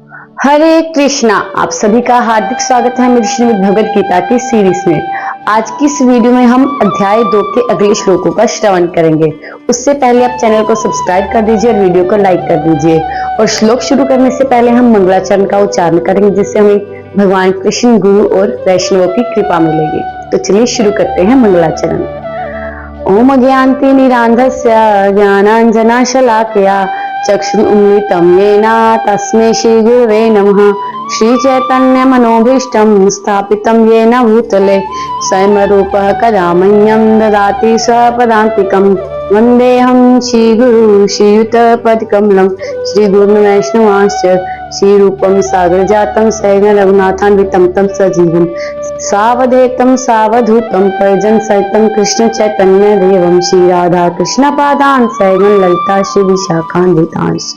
हरे कृष्णा। आप सभी का हार्दिक स्वागत है मेरी श्रीमद् भगवद गीता की सीरीज में। आज की इस वीडियो में हम अध्याय 2 के अगले श्लोकों का श्रवण करेंगे। उससे पहले आप चैनल को सब्सक्राइब कर दीजिए और वीडियो को लाइक कर दीजिए। और श्लोक शुरू करने से पहले हम मंगलाचरण का उच्चारण करेंगे, जिससे हमें भगवान कृष्ण, गुरु और वैष्णवों की कृपा मिलेगी। तो चलिए शुरू करते हैं मंगलाचरण। ओम ज्ञान्ति निरांधस्य ज्ञानांजनाशलाकया चक्षुरुन्मिलितं येन तस्मै श्रीगुरवे नमः। श्रीचैतन्यमनोभीष्टं स्थापितं येन भूतले स्वयं रूपः कदा मह्यं ददाति स्वपदान्तिकं। वन्देऽहं श्रीगुरु श्रीयुतपदकमलं श्रीगुरुन् वैष्णवांश्च श्रीरूपं सागरजातं सहगण रघुनाथान्वितं तं सजीवं सावधेतं सावधूतं परिजन सहितं कृष्ण चैतन्य देवं श्री राधा कृष्ण पादान् सहगण ललिता श्री विशाखान्वितांश्च।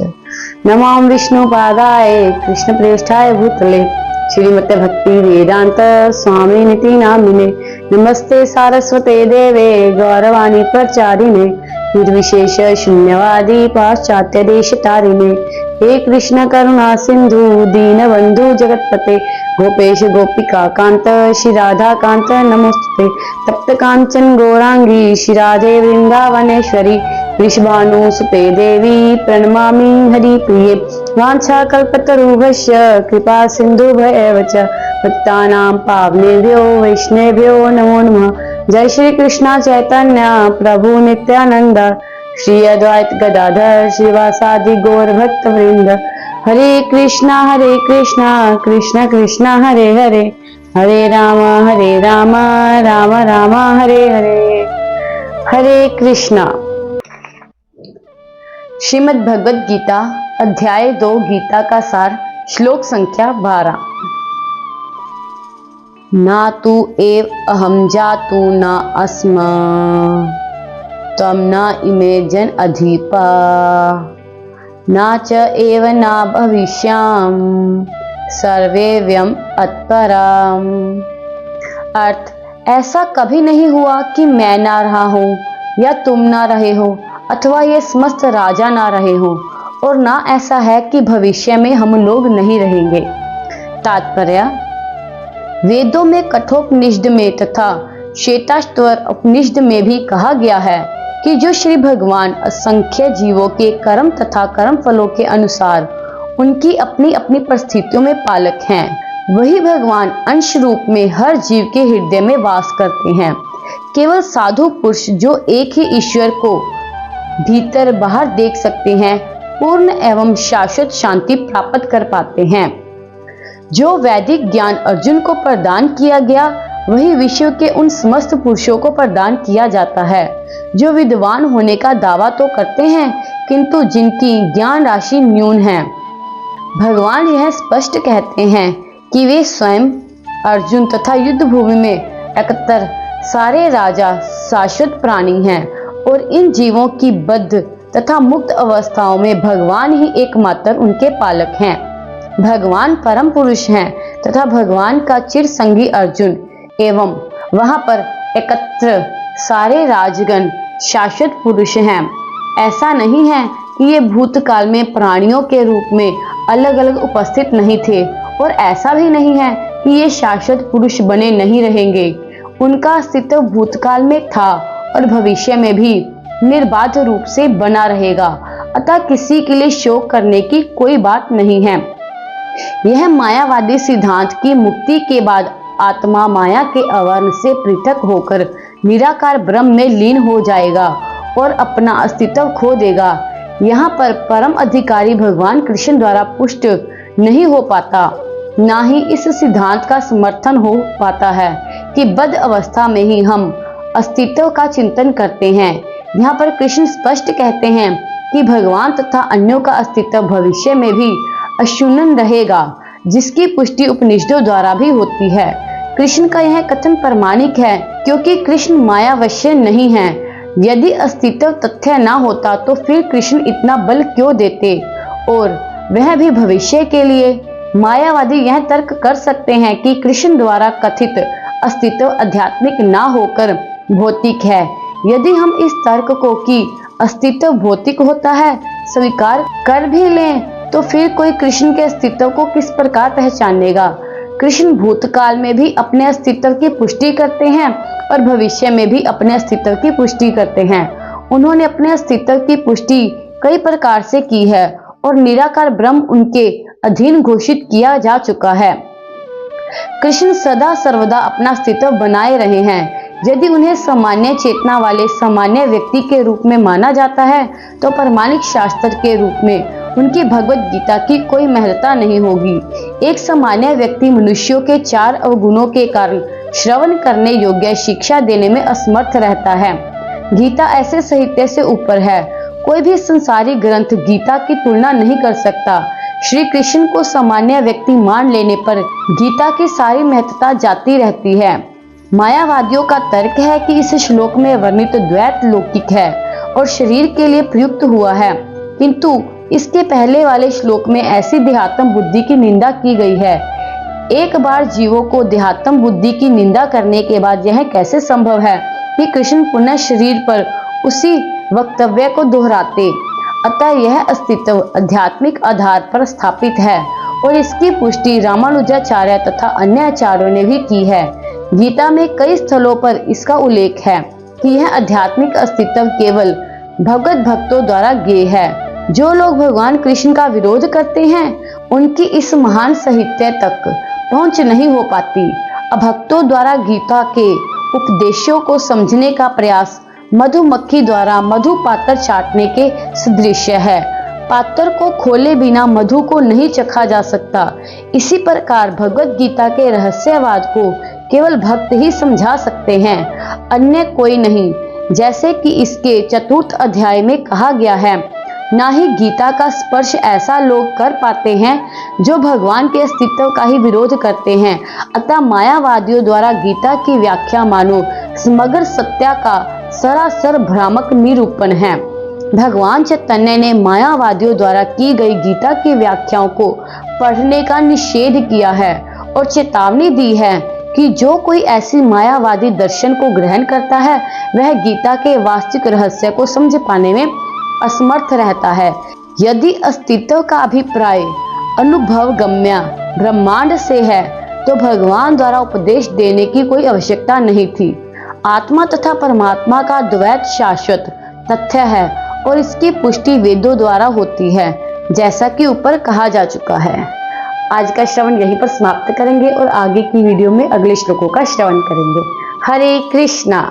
नमो विष्णुपादाय कृष्ण प्रेष्ठाय भूतले श्रीमते भक्ति वेदांत स्वामी निति नामिने। नमस्ते सारस्वते देवे गौरवाणी प्रचारिणे निर्विशेष शून्यवादी पाश्चात्य देश तारिणे। हे कृष्ण करुणा सिंधु दीनबंधु जगतपते गोपेश गोपिका कांत श्री राधा कांत नमोस्तुते। तप्त कांचन गौरांगी श्री राधे वृंदावनेश्वरी वृषभानुसुते देवी प्रणमामि हरिप्रिये। वाञ्छा कल्पतरुभ्यश्च कृपा सिन्धुभ्येव च पतितानां पावनेभ्यो वैष्णवेभ्यो नमो नमः। जय श्री कृष्ण चैतन्य प्रभु नित्यानंद श्री अद्वैत गदाधर श्रीवासादि गौर भक्त वृंद। हरे कृष्णा कृष्ण कृष्ण हरे हरे हरे राम राम राम हरे हरे। हरे कृष्णा। श्रीमद् भगवद गीता अध्याय 2 गीता का सार श्लोक संख्या 12। ना तु एव अहम जातु न अस्म त्वं न इमे जन अधिपा न च एव न भविष्याम सर्वे व्यम अत्पराम। अर्थ, ऐसा कभी नहीं हुआ कि मैं ना रहा हूँ या तुम ना रहे हो अथवा ये समस्त राजा ना रहे हो, और ना ऐसा है कि भविष्य में हम लोग नहीं रहेंगे। तात्पर्य, वेदों में कठोपनिषद में तथा श्वेताश्वर उपनिषद में भी कहा गया है कि जो श्री भगवान असंख्य जीवों के कर्म तथा कर्म फलों के अनुसार उनकी अपनी अपनी परिस्थितियों में पालक हैं, वही भगवान अंश रूप में हर जीव के हृदय में वास करते हैं। केवल साधु पुरुष जो एक ही ईश्वर को भीतर बाहर देख सकते हैं, पूर्ण एवं शाश्वत शांति प्राप्त कर पाते हैं। जो वैदिक ज्ञान अर्जुन को प्रदान किया गया, वही विश्व के उन समस्त पुरुषों को प्रदान किया जाता है जो विद्वान होने का दावा तो करते हैं, किंतु जिनकी ज्ञान राशि न्यून है। भगवान यह स्पष्ट कहते हैं कि वे स्वयं, अर्जुन तथा युद्ध भूमि में एकत्र सारे राजा शाश्वत प्राणी हैं, और इन जीवों की बद्ध तथा मुक्त अवस्थाओं में भगवान ही एकमात्र उनके पालक हैं। भगवान परम पुरुष हैं तथा भगवान का चिर संगी अर्जुन एवं वहां पर एकत्र सारे राजगण शाश्वत पुरुष हैं। ऐसा नहीं है कि ये भूतकाल में प्राणियों के रूप में अलग अलग उपस्थित नहीं थे, और ऐसा भी नहीं है कि ये शाश्वत पुरुष बने नहीं रहेंगे। उनका अस्तित्व भूतकाल में था और भविष्य में भी निर्बाध रूप से बना रहेगा, अतः किसी के लिए शोक करने की कोई बात नहीं है। यह मायावादी सिद्धांत की मुक्ति के बाद आत्मा माया के आवरण से पृथक होकर निराकार ब्रह्म में लीन हो जाएगा और अपना अस्तित्व खो देगा। यहाँ पर परम अधिकारी भगवान कृष्ण द्वारा पुष्ट नहीं हो पाता, ना ही इस सिद्धांत का समर्थन हो पाता है कि बद्ध अवस्था में ही हम अस्तित्व का चिंतन करते हैं। यहाँ पर कृष्ण स्पष्ट कहते हैं कि भगवान तथा अन्यों का अस्तित्व भविष्य में भी अशून्य रहेगा, जिसकी पुष्टि उपनिषदों द्वारा भी होती है। कृष्ण का यह कथन प्रमाणिक है, क्योंकि कृष्ण मायावश्य नहीं है। यदि अस्तित्व तथ्य ना होता तो फिर कृष्ण इतना बल क्यों देते, और वह भी भविष्य के लिए। मायावादी यह तर्क कर सकते हैं कि कृष्ण द्वारा कथित अस्तित्व आध्यात्मिक ना होकर भौतिक है। यदि हम इस तर्क को कि अस्तित्व भौतिक होता है स्वीकार कर भी लें तो फिर कोई कृष्ण के अस्तित्व को किस प्रकार पहचानेगा। कृष्ण भूतकाल में भी अपने अस्तित्व की पुष्टि करते हैं और भविष्य में भी अपने अस्तित्व की पुष्टि करते हैं। उन्होंने अपने अस्तित्व की पुष्टि कई प्रकार से की है और निराकार ब्रह्म उनके अधीन घोषित किया जा चुका है। कृष्ण सदा सर्वदा अपना अस्तित्व बनाए रहे हैं। यदि उन्हें सामान्य चेतना वाले सामान्य व्यक्ति के रूप में माना जाता है तो प्रामाणिक शास्त्र के रूप में उनकी भगवत गीता की कोई महत्ता नहीं होगी। एक सामान्य व्यक्ति मनुष्यों के 4 अवगुणों के कारण श्रवण करने योग्य शिक्षा देने में असमर्थ रहता है। गीता ऐसे साहित्य से ऊपर है। कोई भी संसारी ग्रंथ गीता की तुलना नहीं कर सकता। श्री कृष्ण को सामान्य व्यक्ति मान लेने पर गीता की सारी महत्ता जाती रहती है। मायावादियों का तर्क है कि इस श्लोक में वर्णित द्वैत लौकिक है और शरीर के लिए प्रयुक्त हुआ है, किंतु इसके पहले वाले श्लोक में ऐसी देहात्म बुद्धि की निंदा की गई है। एक बार जीवों को देहात्म बुद्धि की निंदा करने के बाद यह कैसे संभव है कि कृष्ण पुनः शरीर पर उसी वक्तव्य को दोहराते। अतः यह अस्तित्व आध्यात्मिक आधार पर स्थापित है और इसकी पुष्टि रामानुजाचार्य तथा अन्य आचार्यों ने भी की है। गीता में कई स्थलों पर इसका उल्लेख है कि यह आध्यात्मिक अस्तित्व केवल भगवत भक्तों द्वारा ज्ञेय है। जो लोग भगवान कृष्ण का विरोध करते हैं उनकी इस महान साहित्य तक पहुंच नहीं हो पाती। अभक्तों द्वारा गीता के उपदेशों को समझने का प्रयास मधुमक्खी द्वारा मधु पात्र चाटने के सदृश है। पात्र को खोले बिना मधु को नहीं चखा जा सकता। इसी प्रकार भगवत गीता के रहस्यवाद को केवल भक्त ही समझा सकते हैं, अन्य कोई नहीं। जैसे कि इसके 4th अध्याय में कहा गया है, ना ही गीता का स्पर्श ऐसा लोग कर पाते हैं जो भगवान के अस्तित्व का ही विरोध करते हैं। अतः मायावादियों द्वारा गीता की व्याख्या मानो समग्र सत्य का सरासर भ्रामक निरूपण है। भगवान चैतन्य ने मायावादियों द्वारा की गई गीता की व्याख्याओं को पढ़ने का निषेध किया है और चेतावनी दी है कि जो कोई ऐसी मायावादी दर्शन को ग्रहण करता है वह गीता के वास्तविक रहस्य को समझ पाने में असमर्थ रहता है। यदि अस्तित्व का अभिप्राय अनुभव गम्य ब्रह्मांड से है तो भगवान द्वारा उपदेश देने की कोई आवश्यकता नहीं थी। आत्मा तथा परमात्मा का द्वैत शाश्वत तथ्य है और इसकी पुष्टि वेदों द्वारा होती है, जैसा कि ऊपर कहा जा चुका है। आज का श्रवण यहीं पर समाप्त करेंगे और आगे की वीडियो में अगले श्लोकों का श्रवण करेंगे। हरे कृष्णा।